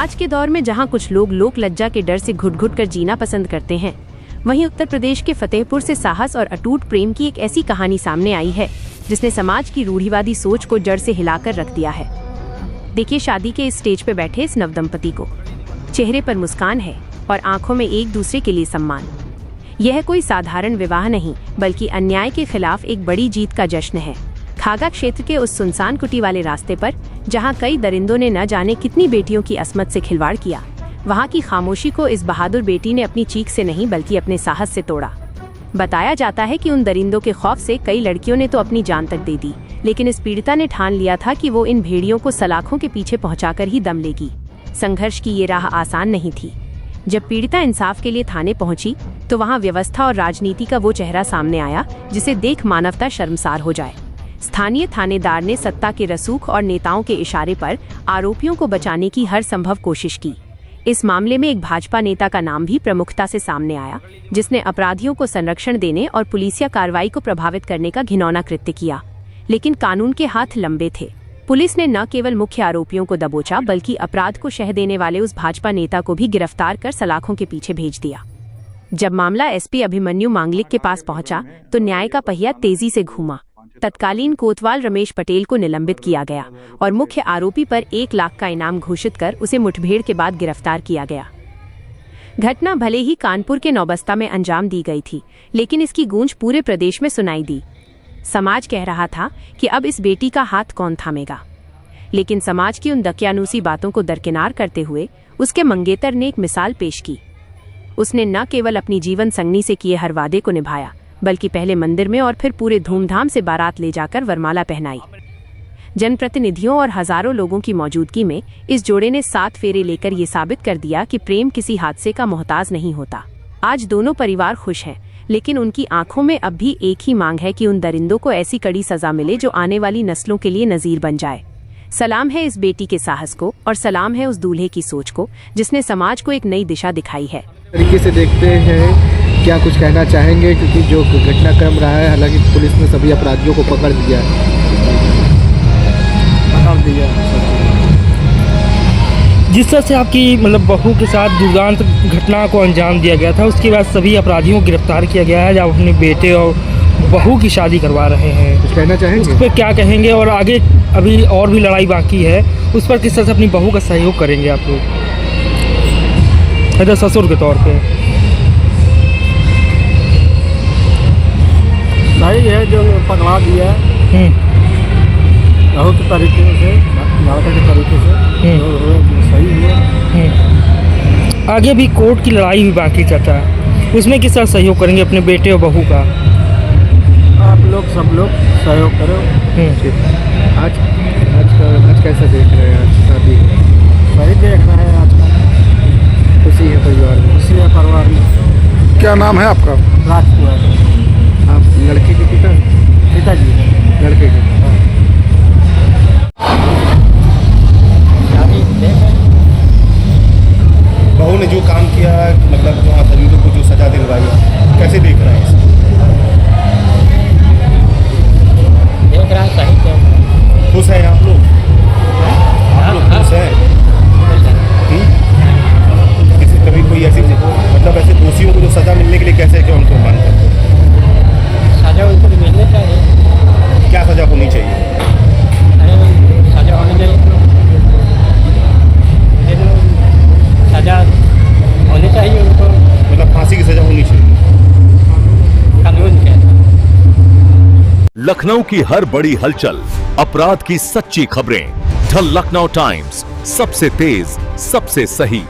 आज के दौर में जहां कुछ लोग लोक लज्जा के डर से घुट घुट कर जीना पसंद करते हैं, वहीं उत्तर प्रदेश के फतेहपुर से साहस और अटूट प्रेम की एक ऐसी कहानी सामने आई है जिसने समाज की रूढ़िवादी सोच को जड़ से हिलाकर रख दिया है। देखिए शादी के इस स्टेज पे बैठे इस नवदंपति को। चेहरे पर मुस्कान है और आंखों में एक दूसरे के लिए सम्मान। यह कोई साधारण विवाह नहीं, बल्कि अन्याय के खिलाफ एक बड़ी जीत का जश्न है। खागा क्षेत्र के उस सुनसान कुटी वाले रास्ते पर, जहां कई दरिंदों ने न जाने कितनी बेटियों की अस्मत से खिलवाड़ किया, वहां की खामोशी को इस बहादुर बेटी ने अपनी चीख से नहीं बल्कि अपने साहस से तोड़ा। बताया जाता है कि उन दरिंदों के खौफ से कई लड़कियों ने तो अपनी जान तक दे दी, लेकिन इस पीड़िता ने ठान लिया था कि वो इन भेड़ियों को सलाखों के पीछे पहुंचाकर ही दम लेगी। संघर्ष की ये राह आसान नहीं थी। जब पीड़िता इंसाफ के लिए थाने पहुंची तो वहां व्यवस्था और राजनीति का वो चेहरा सामने आया जिसे देख मानवता शर्मसार हो जाए। स्थानीय थानेदार ने सत्ता के रसूख और नेताओं के इशारे पर आरोपियों को बचाने की हर संभव कोशिश की। इस मामले में एक भाजपा नेता का नाम भी प्रमुखता से सामने आया, जिसने अपराधियों को संरक्षण देने और पुलिसिया कार्रवाई को प्रभावित करने का घिनौना कृत्य किया। लेकिन कानून के हाथ लंबे थे। पुलिस ने न केवल मुख्य आरोपियों को दबोचा, बल्कि अपराध को शह देने वाले उस भाजपा नेता को भी गिरफ्तार कर सलाखों के पीछे भेज दिया। जब मामला एसपी अभिमन्यु मांगलिक के पास पहुंचा तो न्याय का पहिया तेजी से घूमा। तत्कालीन कोतवाल रमेश पटेल को निलंबित किया गया और मुख्य आरोपी पर 1 लाख का इनाम घोषित कर उसे मुठभेड़ के बाद गिरफ्तार किया गया। घटना भले ही कानपुर के नौबस्ता में अंजाम दी गई थी, लेकिन इसकी गूंज पूरे प्रदेश में सुनाई दी। समाज कह रहा था कि अब इस बेटी का हाथ कौन थामेगा, लेकिन समाज की उन दकियानूसी बातों को दरकिनार करते हुए उसके मंगेतर ने एक मिसाल पेश की। उसने न केवल अपनी जीवन संगनी से किए हर वादे को निभाया, बल्कि पहले मंदिर में और फिर पूरे धूमधाम से बारात ले जाकर वरमाला पहनाई। जनप्रतिनिधियों और हजारों लोगों की मौजूदगी में इस जोड़े ने 7 फेरे लेकर ये साबित कर दिया कि प्रेम किसी हादसे का मोहताज नहीं होता। आज दोनों परिवार खुश हैं, लेकिन उनकी आंखों में अब भी एक ही मांग है कि उन दरिंदों को ऐसी कड़ी सजा मिले जो आने वाली नस्लों के लिए नजीर बन जाए। सलाम है इस बेटी के साहस को और सलाम है उस दूल्हे की सोच को जिसने समाज को एक नई दिशा दिखाई है। तरीके से देखते हैं, क्या कुछ कहना चाहेंगे? क्योंकि जो घटनाक्रम रहा है, हालांकि पुलिस ने सभी अपराधियों को पकड़ दिया जिस तरह से आपकी मतलब बहू के साथ दुर्दांत घटना को अंजाम दिया गया था, उसके बाद सभी अपराधियों को गिरफ्तार किया गया है। जब अपने बेटे और बहू की शादी करवा रहे हैं, कुछ कहना चाहेंगे? उस पर क्या कहेंगे और आगे अभी और भी लड़ाई बाकी है, उस पर किस तरह से अपनी बहू का सहयोग करेंगे आप लोग ससुर के तौर पे? सही है जो पकड़ा दिया बहुत तरीके से, लड़के के तरीके से सही है। आगे भी कोर्ट की लड़ाई भी बाकी चाचा, उसमें किस तरह सहयोग करेंगे अपने बेटे और बहू का? आप लोग सब लोग सहयोग करो। आज कैसा देख रहे हैं? आज शादी सही देख रहे हैं। आज खुशी है परिवार में? खुशी है परिवार में। क्या नाम है आपका? राजकुमार। आप लड़के के पिताजी? लड़के के। बहू ने जो काम किया, मतलब जो दरिंदों को जो सजा दिलवाई, कैसे देख रहे हैं? देख रहा है सही है। खुश हैं आप लोग? आप लोग खुश हैं? कभी कोई ऐसी मतलब ऐसे दोषियों को जो सजा मिलने के लिए कैसे क्या उनको मानते हैं? सजा उनको मिलनी चाहिए। क्या सजा होनी चाहिए? सजा होनी चाहिए, सजा होनी चाहिए उनको, मतलब फांसी की सजा होनी चाहिए कानून के। लखनऊ की हर बड़ी हलचल, अपराध की सच्ची खबरें, द लखनऊ टाइम्स, सबसे तेज, सबसे सही।